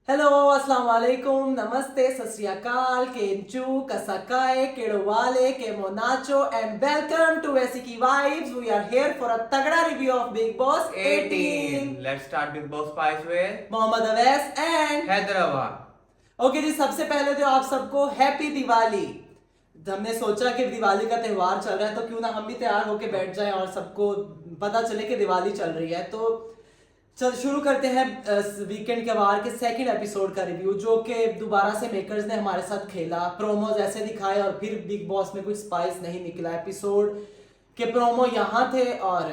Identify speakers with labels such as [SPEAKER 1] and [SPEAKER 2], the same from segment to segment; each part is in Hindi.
[SPEAKER 1] हेलो अस्सलाम वालेकुम नमस्ते सत श्री अकाल केंचू कसकाए केड़ोवाले केमो नाचो एंड वेलकम टू वेसिकी vibes we are here for a तगड़ा review of Bigg Boss 18
[SPEAKER 2] Let's start Big Boss 5 with
[SPEAKER 1] Mohammad Awais and
[SPEAKER 2] Hyderabad.
[SPEAKER 1] Okay जी। सबसे पहले तो आप सबको हैप्पी दिवाली। हमने सोचा कि दिवाली का त्योहार चल रहा है तो क्यों ना हम भी तैयार होके बैठ जाएं और सबको पता चले कि दिवाली चल रही है। तो चल शुरू करते हैं वीकेंड के वार के सेकंड एपिसोड का रिव्यू, जो कि दोबारा से मेकर्स ने हमारे साथ खेला। प्रोमोज ऐसे दिखाए और फिर बिग बॉस में कुछ स्पाइस नहीं निकला। एपिसोड के प्रोमो यहाँ थे और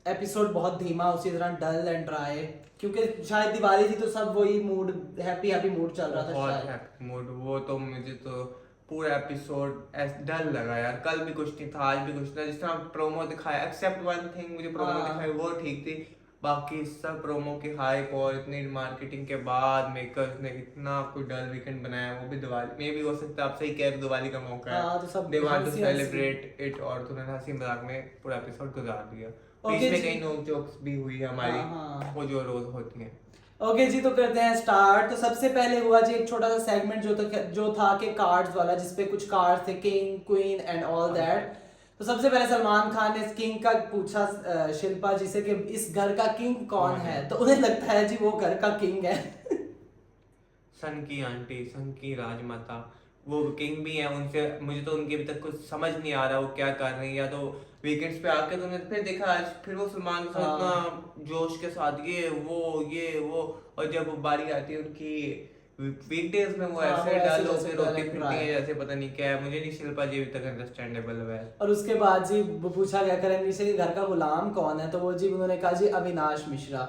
[SPEAKER 1] एपिसोड बहुत धीमा, उसी तरह डल एंड ड्राई, क्योंकि शायद दिवाली थी तो सब वही मूड हैप्पी हैप्पी मूड चल रहा था
[SPEAKER 2] बहुत
[SPEAKER 1] शायद।
[SPEAKER 2] Happy mood. वो तो मुझे तो पूरा एपिसोड डल लगा यार। कल भी कुछ नहीं था, आज भी कुछ था। जिस तरह प्रोमो दिखाया, एक्सेप्ट वन थिंग, मुझे प्रोमो दिखाई वो ठीक थी। बाकी सब प्रोमो की हाइप और इतनी मार्केटिंग के बाद मेकर्स ने इतना कोई डल वीकेंड बनाया, वो भी दिवाली में भी हो सकता है। आप सही कह रहे हो, दिवाली का मौका है,
[SPEAKER 1] तो सब
[SPEAKER 2] दे वांट टू
[SPEAKER 1] हंसी
[SPEAKER 2] सेलिब्रेट इट, और तुमने हंसी मजाक में पूरा एपिसोड गुजार दिया।
[SPEAKER 1] ओके
[SPEAKER 2] बीच में
[SPEAKER 1] जी।
[SPEAKER 2] कई नोक जोक्स भी हुई हमारी,
[SPEAKER 1] हाँ।
[SPEAKER 2] वो जो रोज होती हैं।
[SPEAKER 1] ओके जी, तो करते हैं स्टार्ट। तो सबसे पहले हुआ जी एक छोटा सा सेगमेंट जो था कि कार्ड्स वाला, जिसपे कुछ कार्ड्स थे, king queen and all that. तो सबसे पहले सलमान खान ने किंग का पूछा शिल्पा जी से कि इस घर का किंग कौन है, तो उन्हें लगता है जी वो घर का किंग है।
[SPEAKER 2] सन की आंटी, सन की राजमाता, वो किंग भी है। उनसे मुझे तो उनके अभी तक कुछ समझ नहीं आ रहा वो क्या कर रही है। या तो वीकेंड्स पे आके तुमने फिर देखा, आज फिर वो सलमान के साथ इतना जोश के साथ ये वो, और जब बारी आती है उनकी वीकडेज में, वो ऐसे
[SPEAKER 1] ऐसे
[SPEAKER 2] डालो
[SPEAKER 1] जैसे
[SPEAKER 2] के रोटी
[SPEAKER 1] direct
[SPEAKER 2] फिरती है
[SPEAKER 1] right।
[SPEAKER 2] जैसे पता नहीं क्या है। मुझे नहीं, शिल्पा जी अभी तक अंडरस्टैंडेबल है।
[SPEAKER 1] और उसके बाद जी वो पूछा गया करण से कि घर का गुलाम कौन है, तो वो जी उन्होंने कहा जी अविनाश मिश्रा,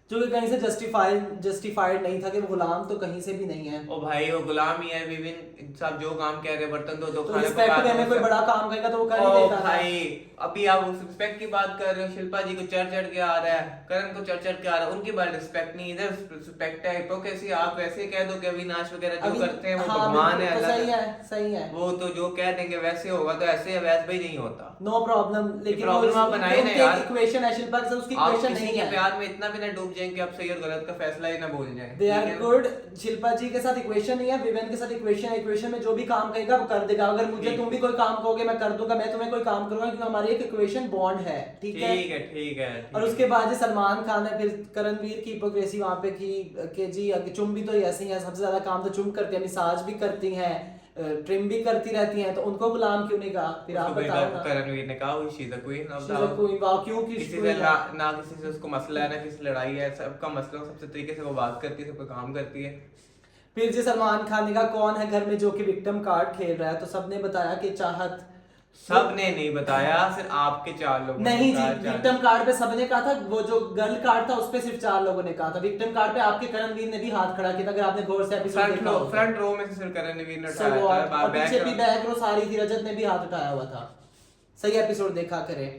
[SPEAKER 1] जो कि कहीं से जस्टिफाइड नहीं था कि वो गुलाम तो कहीं से भी नहीं है।
[SPEAKER 2] ओ भाई, वो गुलाम ही है। विभिन्न सब जो काम कह रहे, बर्तन धो दो,
[SPEAKER 1] तो
[SPEAKER 2] खाने
[SPEAKER 1] रिस्पेक्ट
[SPEAKER 2] पका
[SPEAKER 1] वे
[SPEAKER 2] दो,
[SPEAKER 1] में कोई बड़ा काम करेगा तो वो कर ही
[SPEAKER 2] ओ
[SPEAKER 1] देता था।
[SPEAKER 2] भाई, अभी आप उस रिस्पेक्ट की बात कर रहे हो। शिल्पा जी को चढ़ चढ़ के आ रहा है, करण को चढ़ चढ़ के आ रहा है। उनकी बात रिस्पेक्ट नहीं, इधर रिस्पेक्ट है। हिपोक्रेसी। आप वैसे कह दो कि अविनाश वगैरह जो करते हैं वो
[SPEAKER 1] हाँ
[SPEAKER 2] भगवान है,
[SPEAKER 1] बिल्कुल, तो
[SPEAKER 2] अल्लाह
[SPEAKER 1] सही
[SPEAKER 2] का।
[SPEAKER 1] है सही है।
[SPEAKER 2] वो तो जो कह देंगे वैसे होगा, तो ऐसे वैसे भी नहीं होता।
[SPEAKER 1] नो प्रॉब्लम, लेकिन वो
[SPEAKER 2] प्रॉब्लम आप बनाए ना यार।
[SPEAKER 1] इक्वेशन है शिल्पा के साथ, उसकी
[SPEAKER 2] आप
[SPEAKER 1] इक्वेशन
[SPEAKER 2] किसी
[SPEAKER 1] नहीं
[SPEAKER 2] के
[SPEAKER 1] है।
[SPEAKER 2] प्यार में इतना भी ना डूब जाएं कि आप सही और गलत का फैसला ही ना भूल जाएं।
[SPEAKER 1] दे
[SPEAKER 2] ठीक
[SPEAKER 1] आर
[SPEAKER 2] है ना?
[SPEAKER 1] गुड। शिल्पा जी के साथ इक्वेशन नहीं है, विवेन के साथ इक्वेशन है। इक्वेशन में जो भी काम करेगा वो कर देगा। अगर मुझे
[SPEAKER 2] ठीक
[SPEAKER 1] तुम भी कोई काम कहोगे मैं कर दूंगा, मैं तुम्हें कोई काम करूंगा, क्योंकि हमारी एक इक्वेशन बॉन्ड है। ठीक है।
[SPEAKER 2] ठीक है, ठीक है, ठीक
[SPEAKER 1] और
[SPEAKER 2] है।
[SPEAKER 1] उसके बाद जी सलमान खान ने फिर करणवीर की हिपोक्रेसी वहां पे की कि जी चुम भी तो ऐसे ही है, सबसे ज्यादा काम तो चुम करती है, मिसाज भी करती हैं, ट्रिम भी करती रहती हैं, तो उनको गुलाम क्यों नहीं कहा? फिर आप बताओ ना।
[SPEAKER 2] करणवीर ने कहा she is a queen of
[SPEAKER 1] She's a queen, वाह, क्यों की
[SPEAKER 2] किसी
[SPEAKER 1] queen
[SPEAKER 2] से
[SPEAKER 1] है?
[SPEAKER 2] ना किसी से उसको मसला है, ना किसी से लड़ाई है। सबका मसला, सबसे तरीके से वो बात करती है, सबका काम करती है।
[SPEAKER 1] फिर जी सलमान खान ने कहा कौन है घर में जो कि विक्टिम कार्ड खेल रहा है, तो सबने बताया कि चाहत।
[SPEAKER 2] सबने नहीं बताया, सिर्फ आपके 4 लोगों ने
[SPEAKER 1] नहीं जी,
[SPEAKER 2] कहा।
[SPEAKER 1] विक्टिम कार्ड पे सबने कहा था। वो जो गर्ल कार्ड था उस पे सिर्फ 4 लोगों ने कहा था। विक्टिम कार्ड पे आपके करणवीर ने भी हाथ खड़ा किया था, अगर आपने गौर से एपिसोड देखा हो तो।
[SPEAKER 2] फ्रंट रो में से सिर्फ करणवीर ने
[SPEAKER 1] So
[SPEAKER 2] उठाया
[SPEAKER 1] what?
[SPEAKER 2] था।
[SPEAKER 1] और पीछे भी बैक रो सारी थी, रजत ने भी हाथ उठाया हुआ था। सही एपिसोड देखा करे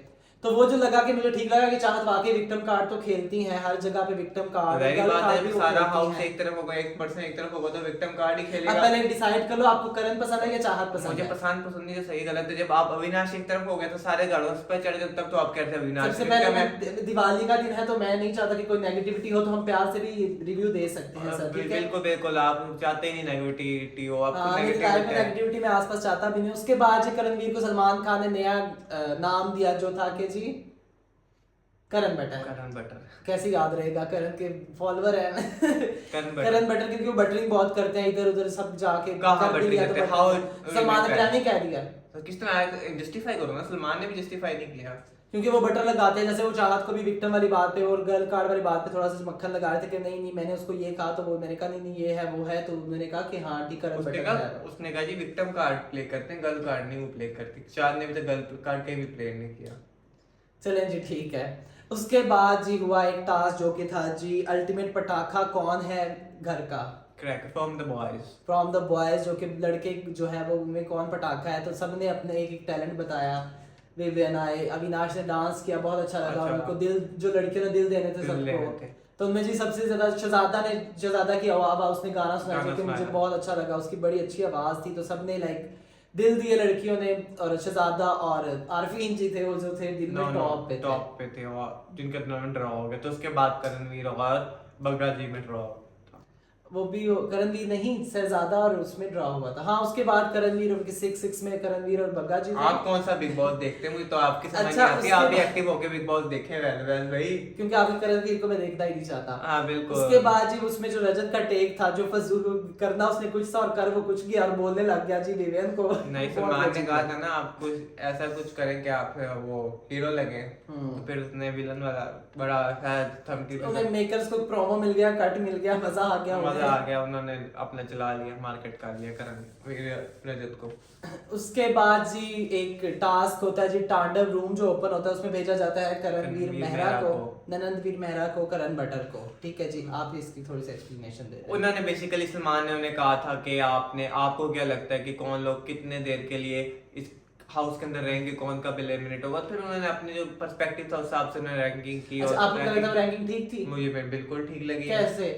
[SPEAKER 1] तो वो जो लगा कि मुझे ठीक लगा कि चाहत वाकई विक्टिम कार्ड तो खेलती हैं, हर जगह पे विक्टिम कार्ड,
[SPEAKER 2] जाहिर
[SPEAKER 1] गर्ल
[SPEAKER 2] बात है,
[SPEAKER 1] कार्ड भी
[SPEAKER 2] अभी
[SPEAKER 1] वो
[SPEAKER 2] सारा
[SPEAKER 1] खेलती
[SPEAKER 2] हाउस
[SPEAKER 1] हैं।
[SPEAKER 2] एक तरफ होगा, एक पर्सन एक तरफ होगा, तो विक्टिम कार्ड ही
[SPEAKER 1] अब
[SPEAKER 2] खेलेगा।
[SPEAKER 1] पहले डिसाइड कर लो आपको करण पसंद है या चाहत पसंद
[SPEAKER 2] मुझे
[SPEAKER 1] है।
[SPEAKER 2] पसंद नहीं, जो सही गलत है। जब आप अविनाश एक तरफ हो गए तो सारे गाड़ों पर चढ़ गए, तब तो आप कहते हैं अविनाश।
[SPEAKER 1] सबसे पहले दिवाली का दिन है तो मैं नहीं चाहता कि कोई नेगेटिविटी हो, तो हम प्यार से भी रिव्यू दे सकते हैं सर। ठीक है,
[SPEAKER 2] बिल्कुल बिल्कुल, आप चाहते ही नहीं नेगेटिविटी हो, आप खुद
[SPEAKER 1] मेरी लाइफ में
[SPEAKER 2] नेगेटिव।
[SPEAKER 1] नेगेटिविटी मैं आसपास चाहता भी नहीं। उसके बाद जी करणवीर को सलमान खान ने नया नाम दिया, जो था कि जी करण बटर।
[SPEAKER 2] करण बटर।
[SPEAKER 1] कैसे याद रहेगा, करण के फॉलोअर है।
[SPEAKER 2] करण बटर।
[SPEAKER 1] करण बटर, क्योंकि वो बटरिंग बहुत करते हैं इधर उधर सब जाके।
[SPEAKER 2] कहाँ
[SPEAKER 1] कर भी
[SPEAKER 2] बटरिंग
[SPEAKER 1] लिया तो
[SPEAKER 2] करते हैं?
[SPEAKER 1] बटरिंग। सलमान ने प्लान नहीं कह दिया,
[SPEAKER 2] तो किस तरह जस्टिफाई करो ना। सलमान ने भी जस्टिफाई नहीं किया,
[SPEAKER 1] क्योंकि वो बटर लगाते हैं। जैसे वो चाहत को भी विक्टिम वाली बात पे और गर्ल कार्ड वाली बात पे थोड़ा सा मक्खन लगा रहे थे कि नहीं नहीं मैंने उसको ये कहा, तो वो मैंने कहा नहीं नहीं ये है वो है, तो उन्होंने कहा कि हाँ ठीक करण बटर है।
[SPEAKER 2] उसने कहा जी विक्टिम कार्ड प्ले करते हैं, गर्ल कार्ड नहीं वो प्ले करती। चार ने भी तो गर्ल कार्ड कहीं भी प्ले नहीं किया।
[SPEAKER 1] चलें जी ठीक है। उसके बाद जी हुआ एक टास्क जो कि था जी अल्टीमेट पटाखा कौन है घर का,
[SPEAKER 2] crack from the boys.
[SPEAKER 1] From the boys, जो कि लड़के जो है वो उनमें कौन पटाखा है। तो सबने अपने एक एक टैलेंट बताया। विवियन आए, अविनाश ने डांस किया, बहुत अच्छा लगा।
[SPEAKER 2] अच्छा।
[SPEAKER 1] उनको दिल, जो लड़कियों ने दिल देने थे
[SPEAKER 2] दिल देने
[SPEAKER 1] सबको,
[SPEAKER 2] थे।
[SPEAKER 1] तो उनमें जी सबसे ज्यादा शहजादा की आवाज, उसने गाना सुनाया
[SPEAKER 2] गाना
[SPEAKER 1] जो कि मुझे
[SPEAKER 2] सुनाया।
[SPEAKER 1] बहुत अच्छा लगा। उसकी बड़ी अच्छी आवाज थी, तो सबने लाइक दिल दिए लड़कियों ने। और शहजादा और आरफीन जी थे वो जो थे दिल में टॉप पे थे।
[SPEAKER 2] टॉप पे थे, और जिनका टूर्नामेंट ड्रॉ हो गया। तो उसके बाद करणवीर और बगड़ा जी में ड्रॉ था।
[SPEAKER 1] वो भी करणवीर नहीं शहजादा और उसमें ड्रॉ हुआ था। हाँ उसके बाद करणवीर और 6 में करणवीर और बग्गा जी थे।
[SPEAKER 2] आप कौन सा बिग बॉस देखते हैं? मुझे तो आपकी समझ
[SPEAKER 1] अच्छा,
[SPEAKER 2] नहीं आती। आप भी एक्टिव होके बिग बॉस देखे वेल भाई,
[SPEAKER 1] क्योंकि आपके करणवीर को मैं देखना ही नहीं चाहता।
[SPEAKER 2] हाँ बिल्कुल।
[SPEAKER 1] उसके बाद जी उसमें जो रजत का टेक था, जो फजूल करना उसने कुछ सा और कर वो कुछ किया और बोलने लग गया जी विवेन को।
[SPEAKER 2] नहीं, सलमान ने कहा था ना आप कुछ ऐसा कुछ करें कि आप वो हीरो लगे, तो फिर उसने विलन वाला बड़ा थमकी
[SPEAKER 1] मेकर्स को प्रोमो मिल गया, कट मिल गया, मजा आ गया,
[SPEAKER 2] मजा आ गया, उन्होंने अपना चला लिया, मार्केट कर लिया करण रजत को।
[SPEAKER 1] उसके बाद जी एक टास्क होता है जी, तांडव रूम जो ओपन होता है उसमें भेजा जाता है करणवीर मेहरा को, ननंदवीर मेहरा को, करण बटर को। ठीक है जी, आप इसकी थोड़ी सी एक्सप्लेनेशन दे।
[SPEAKER 2] उन्होंने बेसिकली सलमान ने उन्हें कहा था कि आपको क्या लगता है कि कौन लोग कितने देर के लिए इस हाउस के अंदर रहेंगे, कौन कब एलिमिनेट होगा। फिर उन्होंने अपने जो पर्सपेक्टिव था उस हिसाब से उन्होंने रैंकिंग की।
[SPEAKER 1] अच्छा, आपको लगा था रैंकिंग ठीक थी?
[SPEAKER 2] मुझे बिल्कुल ठीक लगी।
[SPEAKER 1] कैसे?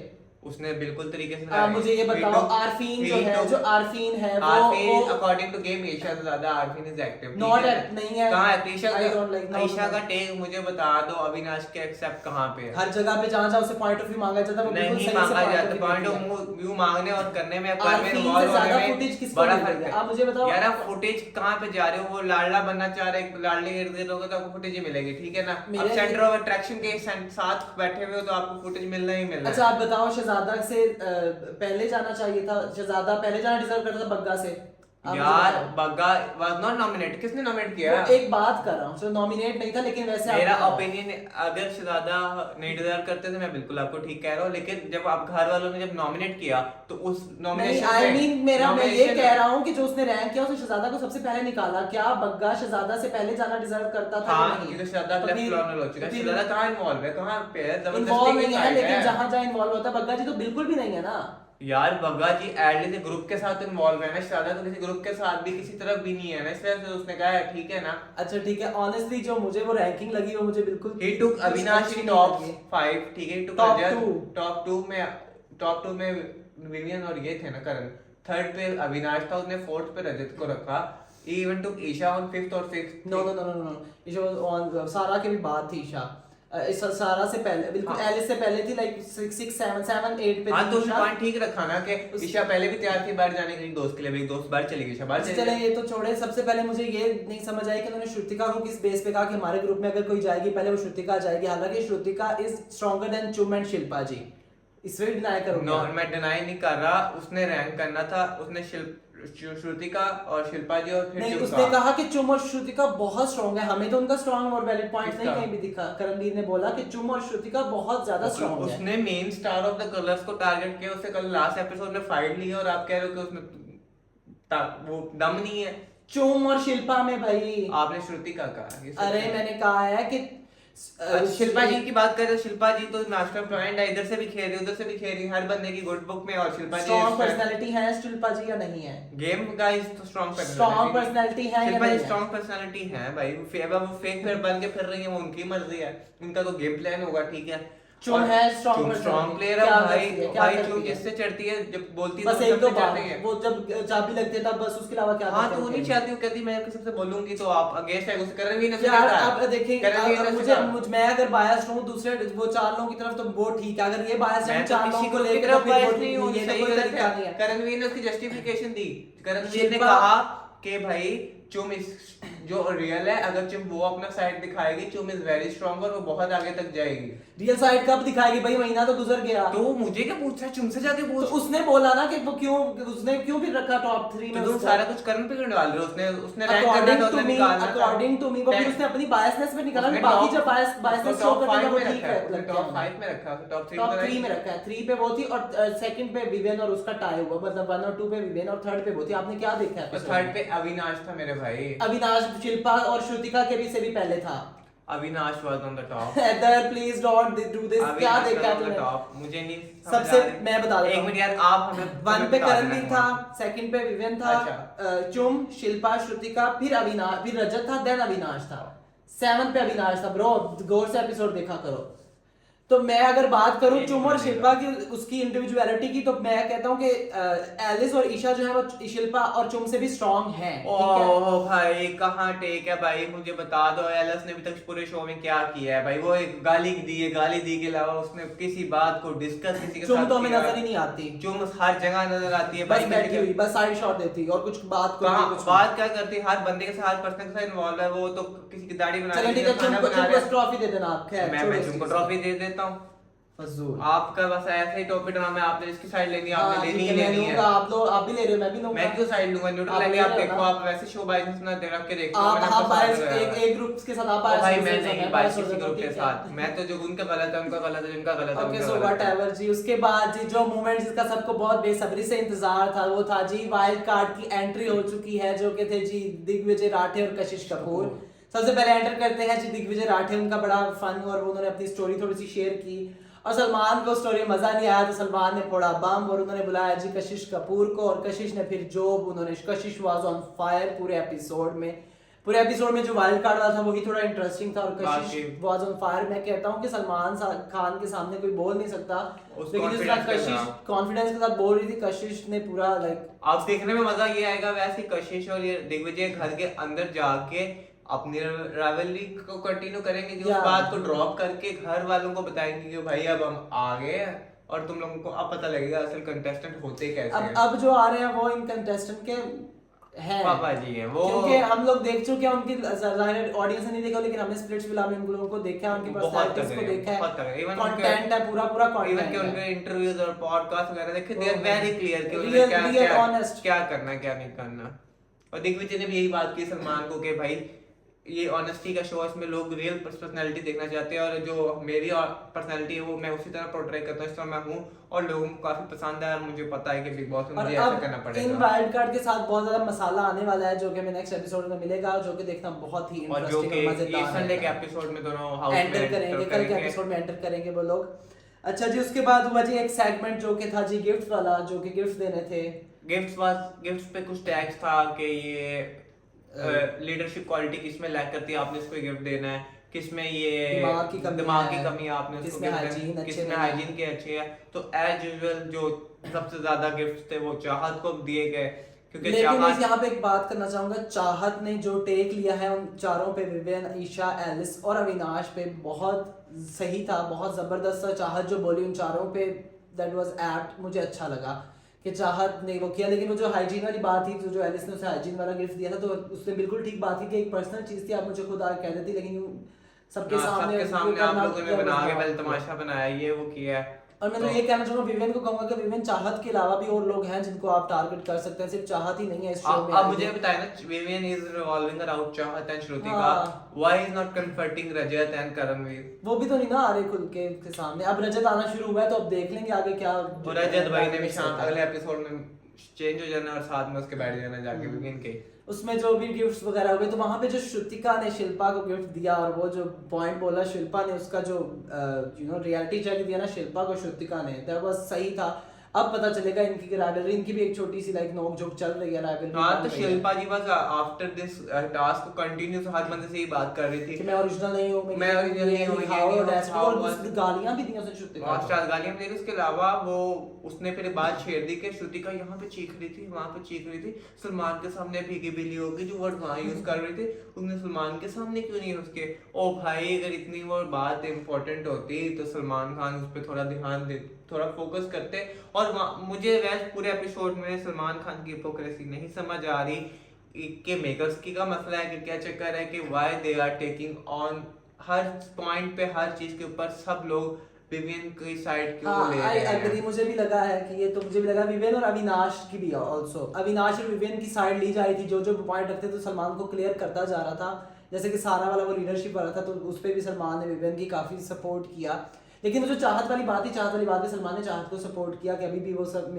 [SPEAKER 2] उसने बिल्कुल तरीके से
[SPEAKER 1] मुझे ये बताओ, आरफीन जो आरफीन है वो
[SPEAKER 2] अकॉर्डिंग टू गेम ईशा से ज्यादा आरफीन इज एक्टिव।
[SPEAKER 1] नॉट नहीं है
[SPEAKER 2] कहां है ईशा का टेक? मुझे बता दो अविनाश के एक्सेप्ट कहां पे है?
[SPEAKER 1] हर जगह पे जहां जहां उसे पॉइंट ऑफ व्यू मांगा जाता है वो बिल्कुल सही से
[SPEAKER 2] मांगा जाता। पॉइंट ऑफ व्यू मांगने और करने में
[SPEAKER 1] इन्वॉल्व होने में बड़ा फर्क है। आप मुझे बताओ
[SPEAKER 2] यार, आप फुटेज कहां पे जा रहे हो? वो लाडला बनना चाह रहे हैं, लाडले के इर्द-गिर्द होगे तो आपको फुटेज ही मिलेगी, ठीक है ना? अब सेंटर ऑफ अट्रैक्शन के साथ बैठे हुए हो तो आपको फुटेज मिलना ही मिलना है।
[SPEAKER 1] अच्छा आप बताओ, शहजादा से पहले जाना चाहिए था, शहजादा पहले जाना डिजर्व करता था बग्गा से।
[SPEAKER 2] यार बग्गा वाज नॉट नॉमिनेट। किसने नॉमिनेट किया?
[SPEAKER 1] एक बात कर रहा हूं, जो नॉमिनेट नहीं था, लेकिन वैसे
[SPEAKER 2] मेरा ओपिनियन, अगर शहजादा नहीं डिजर्व करते थे मैं बिल्कुल आपको ठीक कह रहा हूं, लेकिन जब आप घर वालों ने जब नॉमिनेट किया तो उस नॉमिनेशन
[SPEAKER 1] आई मीन मैं ये कह रहा हूं कि जो उसने रैंक किया उसने शहजादा को सबसे पहले निकाला। क्या बग्गा शहजादा से पहले जाना डिजर्व करता था?
[SPEAKER 2] हां, क्योंकि शहजादा लेफ्ट कॉर्नर हो चुका है। शहजादा कहां इन्वॉल्व है? कहां पे है?
[SPEAKER 1] जबरदस्ती नहीं है, लेकिन जहां जहां इन्वॉल्व होता है बग्गा जी तो बिल्कुल भी नहीं है ना
[SPEAKER 2] यार। बग्गा जी एटलीस्ट ग्रुप के साथ इन्वॉल्व है ना, शहजादा तो किसी ग्रुप के साथ भी किसी तरफ भी नहीं है ना, इसलिए तो उसने कहा है ठीक है ना।
[SPEAKER 1] अच्छा ठीक है, ऑनेस्टली जो मुझे वो रैंकिंग लगी वो मुझे बिल्कुल
[SPEAKER 2] ही टुक अविनाश इन टॉप 5, ठीक है, टॉप 2 में विवियन और ये थे ना करण, थर्ड पे अविनाश था, उसने फोर्थ पे रजत को रखा। He even took Eisha on 5th और 6th।
[SPEAKER 1] नो ईशा ऑन सारा के भी बाद थी। ईशा सारा से पहले बिल्कुल, एलिस से पहले थी, लाइक 6 7 8 पे।
[SPEAKER 2] हां तो पॉइंट ठीक रखा ना कि ईशा पहले भी तैयार थी बाहर जाने के लिए, दोस्त के लिए भी, दोस्त बाहर चली गई, ईशा बाहर
[SPEAKER 1] चले। ये तो छोड़े, सबसे पहले मुझे ये नहीं समझ आया कि उन्होंने श्रुतिका को किस बेस पे कहा कि हमारे ग्रुप में अगर कोई जाएगी पहले वो श्रुतिका जाएगी। हालांकि श्रुतिका इज स्ट्रॉन्गर देन चुम एंड शिल्पा जी, इस वे डिनाई करूंगा।
[SPEAKER 2] नो, मैं डिनाई नहीं कर रहा, उसने रैंक करना था, उसने श्रुतिका और शिल्पा जी और फिर
[SPEAKER 1] नहीं, उसने कहा कि चुम और श्रुतिका बहुत स्ट्रांग है। हमें तो उनका स्ट्रांग और वैलिड पॉइंट नहीं कहीं भी दिखा। करणवीर ने बोला कि चुम और श्रुतिका बहुत ज्यादा स्ट्रांग है।
[SPEAKER 2] उसने main star of the colours को टारगेट किया, उससे कल लास्ट एपिसोड में फाइट ली और आप कह रहे हो कि उसमें वो दम नहीं है।
[SPEAKER 1] चुम और शिल्पा में भाई
[SPEAKER 2] आपने श्रुतिका कहा।
[SPEAKER 1] अरे मैंने कहा है कि
[SPEAKER 2] शिल्पा जी की बात करें, शिल्पा जी तो मास्टर पॉइंट है, इधर से भी खेल रही उधर से भी खेल रही, हर बंदे की गुड बुक में। और शिल्पा जी
[SPEAKER 1] स्ट्रांग पर्सनालिटी है शिल्पा जी या नहीं है?
[SPEAKER 2] गेम गाइस तो स्ट्रांग
[SPEAKER 1] पर्सनालिटी है
[SPEAKER 2] शिल्पा जी, स्ट्रांग पर्सनालिटी है भाई। वो फेक फिर बन के फिर रही है, वो उनकी मर्जी है, उनका तो गेम प्लान होगा, ठीक है।
[SPEAKER 1] चुम है स्ट्रांग
[SPEAKER 2] प्लेयर है भाई चुम जिससे चढ़ती है, जब बोलती है
[SPEAKER 1] बस एक दो बार वो जब चाबी लगती है तब, बस उसके अलावा क्या।
[SPEAKER 2] हां तो वो नहीं चाहती, वो कहती मैं किसी से बोलूंगी तो आप अगेंस्ट है, उसे करणवीर ने
[SPEAKER 1] यार अब देखिए मुझे मैं अगर बायस हूं दूसरे वो चार लोगों की तरफ तो वो ठीक है, अगर ये बायस है चार लोगों को लेकर तो फिर वो नहीं हो, ये तो कोई तरीका नहीं है।
[SPEAKER 2] करणवीर ने उसकी जस्टिफिकेशन दी। करणवीर ने कहा कि भाई चुम इस जो रियल है, अगर चुम वो अपना साइड दिखाएगी, चुम इज वेरी स्ट्रांग और वो बहुत आगे तक जाएगी।
[SPEAKER 1] रियल साइड कब दिखाएगी भाई? महीना तो गुजर गया।
[SPEAKER 2] तो मुझे क्या पूछ रहा है? चुम से जाके पूछ।
[SPEAKER 1] तो उसने बोला ना कि वो क्यों, उसने क्यों भी रखा टॉप 3 में।
[SPEAKER 2] तो तुम सारा कुछ करण पे क्यों डाल रहे हो? उसने रैंक करना था, उसने निकालना था।
[SPEAKER 1] अकॉर्डिंग टू मी वो फिर उसने अपनी बायसनेस पे निकाला, बाकी जब बायसनेस शो करता है वो ठीक है।
[SPEAKER 2] टॉप 5 में रखा, टॉप
[SPEAKER 1] 3 में रखा है। 3 पे वो थी और सेकंड पे विवेन और उसका टाई हुआ, मतलब 1 और 2 पे विवेन और थर्ड पे वो थी। आपने क्या देखा है?
[SPEAKER 2] थर्ड पे अविनाश था मेरे भाई।
[SPEAKER 1] अविनाश शिल्पा और श्रुतिका के भी से भी पहले था।
[SPEAKER 2] Avinash was on the top.
[SPEAKER 1] Heather please don't do this। क्या देखा तुमने?
[SPEAKER 2] टॉप मुझे नहीं
[SPEAKER 1] सबसे मैं बता देता हूं।
[SPEAKER 2] 1 मिनट यार, आप हमें
[SPEAKER 1] 1 पे करणवीर था, सेकंड पे विवेन था, चुम, शिल्पा, श्रुतिका, फिर अविनाश, फिर रजत था, देन अविनाश था। 7 पे अविनाश था। ब्रो गौर से एपिसोड देखा करो। तो मैं अगर बात करूं
[SPEAKER 2] ये
[SPEAKER 1] चुम
[SPEAKER 2] नहीं
[SPEAKER 1] और
[SPEAKER 2] मानेगा।
[SPEAKER 1] शिल्पा की उसकी इंडिविजुअलिटी की, तो मैं कहता हूं कि एलिस और ईशा जो है वो शिल्पा और चुम से भी स्ट्रांग है, ठीक है।
[SPEAKER 2] ओह भाई कहाँ टेक है भाई, मुझे बता दो एलएस ने अभी तक पूरे शो में क्या किया है भाई। वो एक गाली दी है, गाली दी के अलावा उसने किसी बात को डिस्कस किसी के
[SPEAKER 1] चुम
[SPEAKER 2] साथ
[SPEAKER 1] तो हमें
[SPEAKER 2] किया?
[SPEAKER 1] नजर ही नहीं आती,
[SPEAKER 2] चुम हर जगह नजर आती है
[SPEAKER 1] बस
[SPEAKER 2] भाई।
[SPEAKER 1] बैठी हुई, बस साइड शॉट देती और कुछ बात करती,
[SPEAKER 2] कहाँ
[SPEAKER 1] कुछ
[SPEAKER 2] बात क्या करती है, हर बंदे के साथ हर पर्सन के साथ इन्वॉल्व है। वो तो किसी की दाढ़ी बना
[SPEAKER 1] चलो
[SPEAKER 2] रही
[SPEAKER 1] ठीक
[SPEAKER 2] है,
[SPEAKER 1] है,
[SPEAKER 2] खाना
[SPEAKER 1] चुम
[SPEAKER 2] बना
[SPEAKER 1] को
[SPEAKER 2] रहा है।
[SPEAKER 1] ट्रॉफी दे देना आप, खैर
[SPEAKER 2] मैं
[SPEAKER 1] छोड़ो इस
[SPEAKER 2] तुमको
[SPEAKER 1] चीज़
[SPEAKER 2] ट्रॉफी
[SPEAKER 1] को।
[SPEAKER 2] दे देता हूँ।
[SPEAKER 1] फजूल।
[SPEAKER 2] आपका बस ऐसे ही टॉपिक ड्रामा, आपने जिसकी साइड लेनी है आपने
[SPEAKER 1] हाँ
[SPEAKER 2] लेनी
[SPEAKER 1] ठीक
[SPEAKER 2] ही
[SPEAKER 1] है, मैं
[SPEAKER 2] लेनी है।
[SPEAKER 1] लूंगा, आप लोग आप भी ले रहे हो, मैं भी लूंगा।
[SPEAKER 2] मैं क्यों साइड लूंगा, न्यूट्रल
[SPEAKER 1] आप
[SPEAKER 2] लेके
[SPEAKER 1] ले
[SPEAKER 2] आप
[SPEAKER 1] रहे हो
[SPEAKER 2] देखो,
[SPEAKER 1] ना?
[SPEAKER 2] आप वैसे शो बायस ना रख के देखते हो।
[SPEAKER 1] आप
[SPEAKER 2] मैंने
[SPEAKER 1] हाँ
[SPEAKER 2] आपको
[SPEAKER 1] बायस,
[SPEAKER 2] साथ लगाया।
[SPEAKER 1] एक ग्रुप के साथ आप
[SPEAKER 2] ओ
[SPEAKER 1] बायस
[SPEAKER 2] भाई
[SPEAKER 1] हो
[SPEAKER 2] मैं
[SPEAKER 1] सकते हो,
[SPEAKER 2] नहीं
[SPEAKER 1] बायस
[SPEAKER 2] बायस
[SPEAKER 1] हो
[SPEAKER 2] किसी
[SPEAKER 1] सकता हूँ,
[SPEAKER 2] ग्रुप के
[SPEAKER 1] ठीक है।
[SPEAKER 2] साथ, मैं तो जो उनका गलत है उनका गलत है, जिनका गलत है
[SPEAKER 1] ओके
[SPEAKER 2] उनका
[SPEAKER 1] सो
[SPEAKER 2] गलत है।
[SPEAKER 1] व्हाटएवर जी। उसके बाद जी जो मूवमेंट जिसका सबको बहुत बेसब्री से इंतजार था वो था जी वाइल्ड कार्ड की एंट्री हो चुकी है, जो कि थे जी दिग्विजय राठे और कशिश कपूर। सबसे पहले एंटर करते हैं जी दिग्विजय राठे, उनका बड़ा फन और उन्होंने अपनी स्टोरी थोड़ी सी शेयर की, और सलमान को स्टोरी में मजा नहीं आया तो सलमान ने फोड़ा बम और उन्होंने बुलाया जी कशिश कपूर को, और कशिश ने फिर जोब, उन्होंने कशिश वाज ऑन फायर पूरे एपिसोड में। पूरे एपिसोड में जो वाइल्ड कार्ड वाला था वही थोड़ा इंटरेस्टिंग था, और कशिश
[SPEAKER 2] बाकी-
[SPEAKER 1] वाज ऑन फायर। मैं कहता हूँ कि सलमान खान के सामने कोई बोल नहीं सकता,
[SPEAKER 2] उस
[SPEAKER 1] लेकिन जिस तरह
[SPEAKER 2] confidence के
[SPEAKER 1] कशिश
[SPEAKER 2] साथ।
[SPEAKER 1] कॉन्फिडेंस के साथ बोल रही थी, कशिश ने पूरा लाइक
[SPEAKER 2] आप देखने में मजा ये आएगा, वैसे कशिश और ये दिग्विजय घर के अंदर जाके अपनी राइवलरी को कंटिन्यू करेंगे कि उस
[SPEAKER 1] Yeah.
[SPEAKER 2] बात को ड्रॉप करके घर वालों को बताएंगे कि भाई अब हम आ गए हैं, और तुम लोगों को अब पता लगेगा असल कंटेस्टेंट होते कैसे हैं।
[SPEAKER 1] अब जो आ रहे हैं वो इन कंटेस्टेंट के हैं,
[SPEAKER 2] पापा जी हैं वो।
[SPEAKER 1] क्योंकि हम लोग देख चुके हैं उनकी, जाहिर ऑडियंस ने नहीं देखा लेकिन हमने स्प्लिट्स फिल्म में उन लोगों को देखा है, उनकी
[SPEAKER 2] बहुत
[SPEAKER 1] पर्सनालिटीज को
[SPEAKER 2] तगड़े हैं,
[SPEAKER 1] देखा
[SPEAKER 2] बहुत तगड़े।
[SPEAKER 1] है,
[SPEAKER 2] Even
[SPEAKER 1] कंटेंट है पूरा पूरा
[SPEAKER 2] इवन के
[SPEAKER 1] कंटेंट
[SPEAKER 2] उनके
[SPEAKER 1] है।
[SPEAKER 2] इंटरव्यूज और पॉडकास्ट वगैरह देखे, दे आर वेरी क्लियर कि उन्होंने
[SPEAKER 1] Real-
[SPEAKER 2] क्या
[SPEAKER 1] real
[SPEAKER 2] क्या
[SPEAKER 1] honest।
[SPEAKER 2] क्या करना है क्या नहीं करना। और दिग्विजय ने भी यही बात की सलमान को कि भाई ये ऑनेस्टी का शो है, इसमें लोग रियल पर्सनालिटी देखना चाहते हैं, और जो मेरी पर्सनालिटी है वो मैं उसी तरह पोर्ट्रे करता हूँ, इस तरह मैं हूँ, और लोगों को काफी पसंद है, और मुझे पता है कि बिग बॉस में
[SPEAKER 1] और
[SPEAKER 2] मुझे ऐसा
[SPEAKER 1] अब
[SPEAKER 2] करना
[SPEAKER 1] इन
[SPEAKER 2] पड़ेगा।
[SPEAKER 1] वाइल्ड कार्ड के साथ बहुत ज्यादा मसाला आने वाला है, जो कि हमें नेक्स्ट एपिसोड में मिलेगा, जो कि देखना बहुत ही
[SPEAKER 2] और जो
[SPEAKER 1] इंटरेस्टिंग
[SPEAKER 2] कि
[SPEAKER 1] और
[SPEAKER 2] ये
[SPEAKER 1] मजेदार
[SPEAKER 2] संडे के
[SPEAKER 1] है।
[SPEAKER 2] एपिसोड में दोनों हाउस में
[SPEAKER 1] एंटर करेंगे, कल के एपिसोड में एंटर करेंगे वो लोग। अच्छा जी, उसके बाद हुआ जी एक सेगमेंट जो कि था जी गिफ्ट वाला, जो कि गिफ्ट देने थे।
[SPEAKER 2] गिफ्ट्स पे कुछ टैग्स था कि ये लीडरशिप क्वालिटी किसमें लैक करती है, आपने इसको गिफ्ट देना है, किसमें ये दिमाग की कमी है आपने उसको
[SPEAKER 1] किसमें
[SPEAKER 2] gift देना है,
[SPEAKER 1] hygiene अच्छे
[SPEAKER 2] किसमें
[SPEAKER 1] नहीं है।
[SPEAKER 2] हाइजीन के अच्छे है। तो एज यूजुअल जो सबसे ज्यादा गिफ्ट्स थे वो चाहत को दिए गए, क्योंकि
[SPEAKER 1] लेकिन मैं
[SPEAKER 2] चाहत
[SPEAKER 1] यहाँ पे एक बात करना चाहूंगा, चाहत ने जो टेक लिया है उन चारों पे, विवियन, ईशा, एलिस और अविनाश पे, बहुत सही था, बहुत जबरदस्त था। चाहत जो बोली उन चारों पे, दैट वाज एप्ट, मुझे अच्छा लगा कि चाहत ने वो किया। लेकिन वो जो हाइजीन वाली बात थी, जो एलिस ने उसे हाइजीन वाला गिफ्ट दिया था, तो उसने बिल्कुल ठीक बात थी कि एक पर्सनल चीज थी, आप मुझे खुद आके कह देती, लेकिन यूं सबके सामने
[SPEAKER 2] आप लोगों ने बना के पहले तमाशा बनाया, ये वो किया है।
[SPEAKER 1] और मैं तो ये कहना चाहूंगा, विवियन को कहूंगा कि विवियन चाहत के अलावा भी और लोग हैं जिनको आप टारगेट कर सकते हैं, सिर्फ चाहत ही नहीं है इस शो में।
[SPEAKER 2] अब मुझे बताया ना, Vivian is revolving around Chahat and Shrutika,
[SPEAKER 1] हाँ।
[SPEAKER 2] Why is not confronting Rajat and Karanveer?
[SPEAKER 1] वो भी तो नहीं ना आ रहे खुल के सामने। अब रजत आना शुरू हुआ है तो अब देख लेंगे आगे क्या।
[SPEAKER 2] और रजत भाई ने भी शाम अगले एपिसोड में चेंज हो जाना और साथ में उसके बैठ जाना जाके विवियन के।
[SPEAKER 1] उसमें जो भी गिफ्ट्स वगैरह हुए, तो वहां पे जो श्रुतिका ने शिल्पा को गिफ्ट दिया, और वो जो पॉइंट बोला शिल्पा ने, उसका जो रियलिटी चेक दिया ना शिल्पा को श्रुतिका ने, दैट वाज सही था। अब पता चलेगा इनकी राइवलरी, इनकी भी एक छोटी सी लाइक नोक झोंक चल रही है राइवलरी।
[SPEAKER 2] हाँ तो शिल्पा जी बस आफ्टर दिस टास्क कंटिन्यूस हर बंदे से ही बात कर रही
[SPEAKER 1] कि
[SPEAKER 2] थी,
[SPEAKER 1] मैं ओरिजिनल नहीं हूँ,
[SPEAKER 2] मैं original नहीं हूँ, ये
[SPEAKER 1] दिखाओ,
[SPEAKER 2] नहीं हूँ,
[SPEAKER 1] डेस्क
[SPEAKER 2] दिखाओ,
[SPEAKER 1] और
[SPEAKER 2] बस।
[SPEAKER 1] गालियां भी दी उसने श्रुतिका
[SPEAKER 2] बहुत
[SPEAKER 1] को।
[SPEAKER 2] सारी गालियां भी दी। उसके अलावा वो उसने फिर बात छेड़ दी कि श्रुतिका यहाँ पे चीख रही थी, वहां पे चीख रही थी, सलमान के सामने भीगी बिल्ली होगी जो वर्ड वहां यूज कर रही थी, उसने सलमान के सामने क्यों नहीं यूज किए? ओ भाई अगर इतनी वो बात इंपॉर्टेंट होती तो सलमान खान उस पर थोड़ा ध्यान दे, थोड़ा फोकस करते। और मुझे वैसे पूरे एपिसोड में सलमान खान की हिपोक्रेसी नहीं समझ आ रही कि मेकर्स की का मसला है कि क्या चक्कर है कि why they are taking on हर पॉइंट पे, हर चीज के ऊपर सब लोग विवियन की साइड क्यों
[SPEAKER 1] हाँ,
[SPEAKER 2] ले
[SPEAKER 1] आई
[SPEAKER 2] रहे
[SPEAKER 1] एग्री,
[SPEAKER 2] हैं?
[SPEAKER 1] मुझे भी लगा है कि ये तो मुझे भी लगा विवियन और अविनाश की भी ऑल्सो, अविनाश और विवियन की साइड ली जा रही थी, जो जो पॉइंट रखते तो सलमान को क्लियर करता जा रहा था। जैसे कि सारा वाला वो लीडरशिप वाला था, तो उस पर भी सलमान ने विवियन की काफी सपोर्ट किया। लेकिन वो जो चाहत वाली बात थी, चाहत वाली बात में सलमान ने चाहत को सपोर्ट किया कि अभी भी वो सब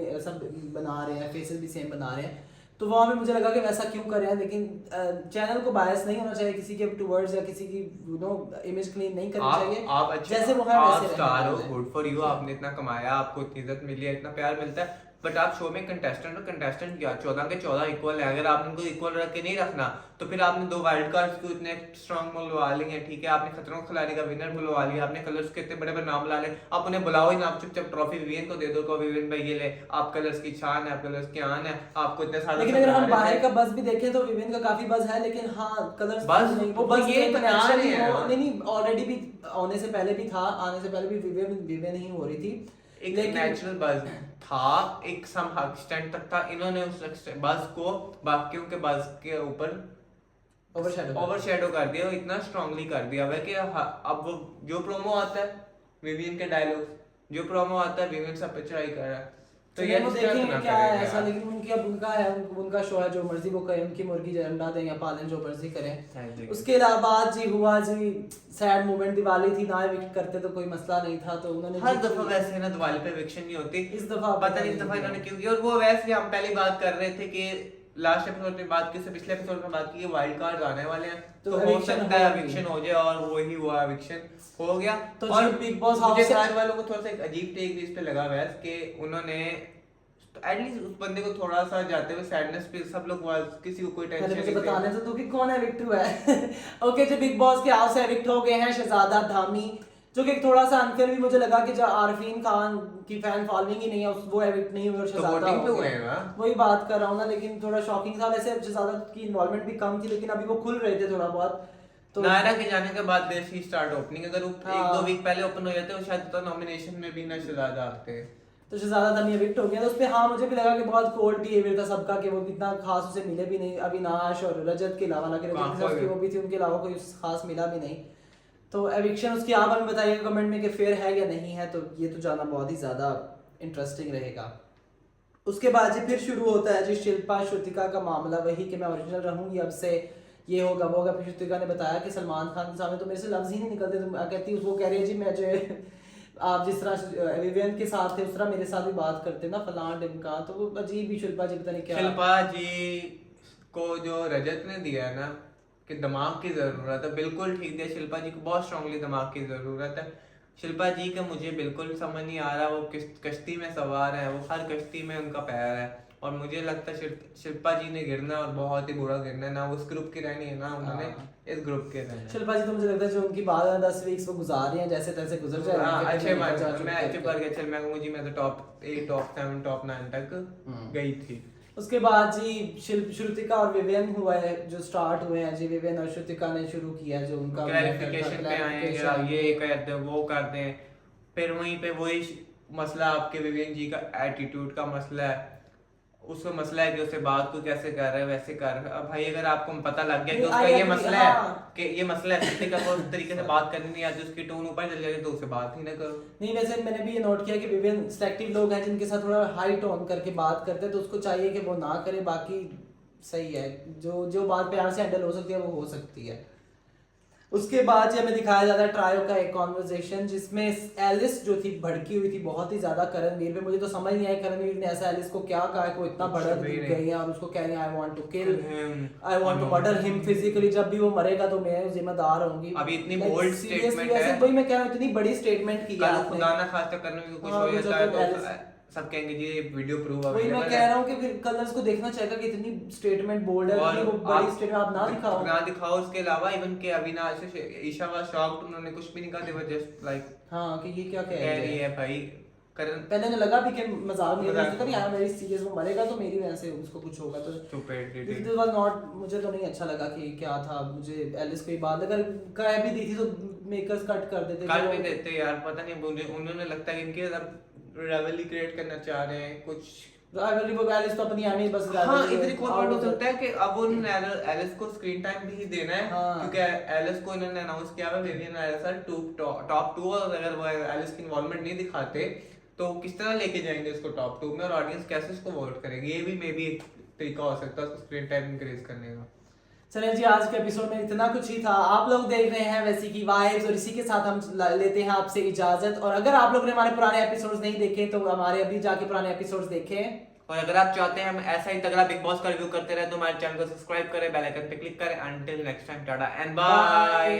[SPEAKER 1] बना रहे हैं, फेसेस भी सेम बना रहे हैं, तो वहाँ पे मुझे लगा कि वैसा क्यों कर रहे हैं। लेकिन चैनल को बायस नहीं होना चाहिए किसी के टुवर्ड्स, या किसी की इमेज क्लीन नहीं करनी चाहिए।
[SPEAKER 2] आप अच्छे
[SPEAKER 1] जैसे वो है
[SPEAKER 2] आप
[SPEAKER 1] वैसे
[SPEAKER 2] स्टार हो,
[SPEAKER 1] रहना है।
[SPEAKER 2] गुड फॉर यू, आपने इतना कमाया, आपको इतनी इज्जत मिली है, इतना प्यार मिलता है, बट आप शो में कंटेस्टेंट हो, कंटेस्टेंट क्या 14 के 14 इक्वल है। अगर आपने उनको इक्वल रख के नहीं रखना तो फिर आपने 2 वाइल्ड कार्ड्स को इतने स्ट्रॉन्ग बुलवा लिए हैं, ठीक है, आपने खतरों के खिलाड़ी का विनर बुलवा लिया, आपने कलर्स के इतने बड़े बड़े नाम ला ले, आप उन्हें बुलाओ ही ना, आप चुपचाप ट्रॉफी विवियन को दे दो, को विवियन भाई ये ले, आप कलर्स की शान है, आप कलर्स की आन है, आपको इतने सारे
[SPEAKER 1] लेकिन अगर हम बाहर का बज़ भी देखें तो विवेन का काफी बज़ है, लेकिन हाँ कलर्स
[SPEAKER 2] बज़
[SPEAKER 1] नहीं,
[SPEAKER 2] वो
[SPEAKER 1] बज़
[SPEAKER 2] ये
[SPEAKER 1] तो
[SPEAKER 2] बना
[SPEAKER 1] connection
[SPEAKER 2] रहे
[SPEAKER 1] ही
[SPEAKER 2] हैं।
[SPEAKER 1] हो- नहीं ऑलरेडी भी आने से पहले भी था, आने से पहले भी विवेन ही हो रही थी,
[SPEAKER 2] एक
[SPEAKER 1] लेकिन
[SPEAKER 2] नेचुरल बज था, एक सम एक्सटेंट तक था। इन्होंने उस बज को बाकियों के बज के ऊपर ओवरशैडो कर दिया, और इतना स्ट्रांगली कर दिया है कि अब वो जो प्रोमो आता है विवियन के डायलॉग, जो प्रोमो आता है विवियन सब पे चढ़ाई कर रहा है, तो ये
[SPEAKER 1] वो देखेंगे क्या है ऐसा।
[SPEAKER 2] यार।
[SPEAKER 1] लेकिन उनकी अब उनका है, उनका शो है, जो मर्जी वो करें, उनकी मुर्गी अंडा दें या पालें, जो मर्जी
[SPEAKER 2] हाँ
[SPEAKER 1] करें।
[SPEAKER 2] जी।
[SPEAKER 1] उसके अलावा जी हुआ जी सैड मोमेंट, दिवाली थी ना, एविक्ट करते तो कोई मसला नहीं था, तो उन्होंने
[SPEAKER 2] हर दफा वैसे ना दिवाली पे एविक्शन नहीं होती,
[SPEAKER 1] इस दफा
[SPEAKER 2] पता नहीं इस दफा इन्होंने क्यों किया। और वो वैसे हम पहले बात कर रहे थे कि लास्ट एपिसोड में बात की, उससे पिछले एपिसोड में बात की वाइल्ड कार्ड आने वाले हैं, तो हो सकता है एविक्शन हो जाए, और वो ही हुआ, एविक्शन हो गया।
[SPEAKER 1] तो
[SPEAKER 2] और
[SPEAKER 1] बिग बॉस
[SPEAKER 2] मुझे
[SPEAKER 1] हाउस से
[SPEAKER 2] घर वालों को थोड़ा सा एक अजीब टेक भी इस पे लगा हुआ है कि उन्होंने एटलीस्ट उस बंदे को थोड़ा सा जाते हुए सैडनेस पे सब लोग किसी को कोई
[SPEAKER 1] पहले
[SPEAKER 2] टेंशन
[SPEAKER 1] मुझे
[SPEAKER 2] नहीं
[SPEAKER 1] बताने
[SPEAKER 2] थी।
[SPEAKER 1] तो दो कि कौन एविक्ट हुआ है। ओके, जो बिग बॉस के हाउस से एविक्ट हो गए हैं शहजादा धामी, जो कि थोड़ा सा अनफेयर भी मुझे लगा कि जो आरफीन खान की फैन फॉलोइंग ही नहीं है, वो एविक्ट नहीं हुए और
[SPEAKER 2] तो
[SPEAKER 1] शहजादा
[SPEAKER 2] वोटिंग पे
[SPEAKER 1] हो
[SPEAKER 2] हुए
[SPEAKER 1] गए।
[SPEAKER 2] हैं ना?
[SPEAKER 1] वही बात कर रहा हूँ ना, लेकिन थोड़ा शॉकिंग था। वैसे शहजादा की इन्वॉल्वमेंट भी कम थी, लेकिन अभी वो खुल रहे थे थोड़ा बहुत। तो
[SPEAKER 2] नायरा के जाने के बाद देश की स्टार्ट ओपनिंग, अगर वो
[SPEAKER 1] हाँ।
[SPEAKER 2] 1-2 वीक पहले ओपन हो जाते तो शायद तो नॉमिनेशन में भी ना शहजादा आते।
[SPEAKER 1] तो शहजादा धामी एविक्ट हो गया, तो उस पे हाँ मुझे भी लगा कि बहुत कोल्ड बिहेवियर था सबका, कि वो इतना खास उसे मिले भी नहीं, अविनाश और रजत के अलावा, हालांकि रजत के साथ उसकी वो भी थी, उनके अलावा कोई खास मिला भी नहीं। तो एविक्शन उसकी आप हमें बताइएगा कमेंट में कि फेयर है या नहीं है, तो ये तो जानना बहुत ही ज़्यादा इंटरेस्टिंग रहेगा। उसके बाद जी फिर शुरू होता है जी शिल्पा श्रुतिका का मामला, वही कि मैं ओरिजिनल रहूंगी अब से, ये होगा वो होगा। फिर श्रुतिका ने बताया कि सलमान खान के सामने तो मेरे से लफ्ज़ ही नहीं निकलते, तुम कहती वो कह रही है जी मैं जो आप जिस तरह विवियन के साथ थे उस तरह मेरे साथ भी बात करते ना फलां ढिमका, तो वो अजीब ही शिल्पा जी पता नहीं क्या।
[SPEAKER 2] शिल्पा जी को जो रजत ने दिया है ना कि दिमाग की जरूरत है, बिल्कुल ठीक दिया। शिल्पा जी को बहुत स्ट्रांगली दिमाग की जरूरत है। शिल्पा जी का मुझे बिल्कुल समझ नहीं आ रहा, वो किस कश्ती में सवार है, वो हर कश्ती में उनका पैर है, और मुझे लगता है शिल्पा जी ने गिरना और बहुत ही बुरा गिरना है, ना उस ग्रुप की रहनी है ना उन्होंने इस ग्रुप के रहना है।
[SPEAKER 1] शिल्पा जी तो मुझे लगता है जो उनकी 10 वीक्स वो गुजार रही हैं, जैसे तैसे गुजर जाए।
[SPEAKER 2] अच्छे मैं चुप कर गया, चल मैं कहूँगा जी मैं तो टॉप 8 टॉप 7 टॉप 9 तक गई थी।
[SPEAKER 1] उसके बाद जी श्रुतिका और विवियन हुआ है, जो स्टार्ट हुए हैं जी, विवियन और श्रुतिका ने शुरू किया जो उनका
[SPEAKER 2] क्लैरिफिकेशन पे आए, ये कर दे वो कर दे, फिर वहीं पे वही मसला आपके विवेक जी का एटीट्यूड का मसला है। उसका मसला है कि उसे बात को कैसे कर रहा है वैसे कर रहा है। अब भाई अगर आपको पता लग गया कि उसका ये मसला है कि ये मसला है, श्रुतिका को उस तरीके से बात करनी नहीं आती, उसकी टोन ऊपर चल जाती तो उसे बात ही ना करो।
[SPEAKER 1] नहीं, वैसे मैंने भी ये नोट किया कि विवियन सिलेक्टिव लोग हैं जिनके साथ थोड़ा हाई टोन करके बात करते हैं, तो उसको चाहिए कि वो ना करे, बाकी सही है, जो जो बात प्यार से हैंडल हो सकती है वो हो सकती है। उसके बाद हमें दिखाया जाता है ट्रायो का एक कॉन्वर्सेशन, जिसमें एलिस जो थी भड़की हुई थी बहुत ही ज्यादा करणवीर पे। मुझे तो समझ नहीं आया करणवीर ने ऐसा एलिस को क्या कहा कि वो इतना भड़क गई है और उसको कह रही है I want to kill, I want to murder him physically, जब भी वो मरेगा तो मैं जिम्मेदार होंगी।
[SPEAKER 2] अभी इतनी बोल्ड स्टेटमेंट है,
[SPEAKER 1] वही मैं कह रहा हूँ, इतनी बड़ी स्टेटमेंट की है आपने।
[SPEAKER 2] खुदा ना खास्ता करने में कुछ हो जाता है तो सब कहेंगे जी ये वीडियो प्रूफ है।
[SPEAKER 1] वही मैं कह रहा हूँ कि फिर कलर्स को देखना चाहिए कि इतनी स्टेटमेंट बोल्ड है, वो बड़ी स्टेटमेंट आप ना दिखाओ।
[SPEAKER 2] उसके अलावा इवन के अविनाश ईशा वाज शॉक्ड, उन्होंने कुछ भी नहीं कहा, दे वर जस्ट लाइक
[SPEAKER 1] हां कि ये क्या कह
[SPEAKER 2] रही है भाई। करण
[SPEAKER 1] पहले ने लगा भी कि मजाक नहीं कर सकता, यार मेरी सीरियस वो मरेगा तो मेरी वजह से उसको कुछ होगा, तो
[SPEAKER 2] स्टूपिड
[SPEAKER 1] दिस वाज नॉट, मुझे तो नहीं अच्छा लगा कि क्या था। मुझे एलिस को बात अगर कह भी दी थी तो मेकर्स कट कर देते,
[SPEAKER 2] कट भी देते यार, पता नहीं उन्होंने लगता है इनके अब रिवैलिटी क्रिएट करना चाह रहे हैं कुछ।
[SPEAKER 1] रिवैलिटी वो एलिस तो अपनी एमी बस
[SPEAKER 2] हां इतनी कोई बात हो सकता है कि अब उन्होंने एलिस को स्क्रीन टाइम भी देना है, क्योंकि एलिस को इन्होंने अनाउंस किया है विवियन एलिस टॉप 2, और अगर वो एलिस की इन्वॉल्वमेंट नहीं दिखाते तो किस तरह लेके जाएंगे इसको टॉप 2 में, और ऑडियंस कैसे इसको वोट करेगी, ये भी मे बी एक तरीका हो सकता है उसको स्क्रीन टाइम इंक्रीज करने का।
[SPEAKER 1] चलें जी, आज के एपिसोड में इतना कुछ ही था। आप लोग देख रहे हैं वैसी की वाइब्स, और इसी के साथ हम लेते हैं आपसे इजाजत। और अगर आप लोगों ने हमारे पुराने एपिसोड्स नहीं देखे तो हमारे अभी जाके पुराने एपिसोड्स देखें,
[SPEAKER 2] और अगर आप चाहते हैं हम ऐसा ही तगड़ा बिग बॉस का रिव्यू करते रहे तो हमारे चैनल को सब्सक्राइब करें, बेल आइकन पे क्लिक करें। Until next time, tata and bye.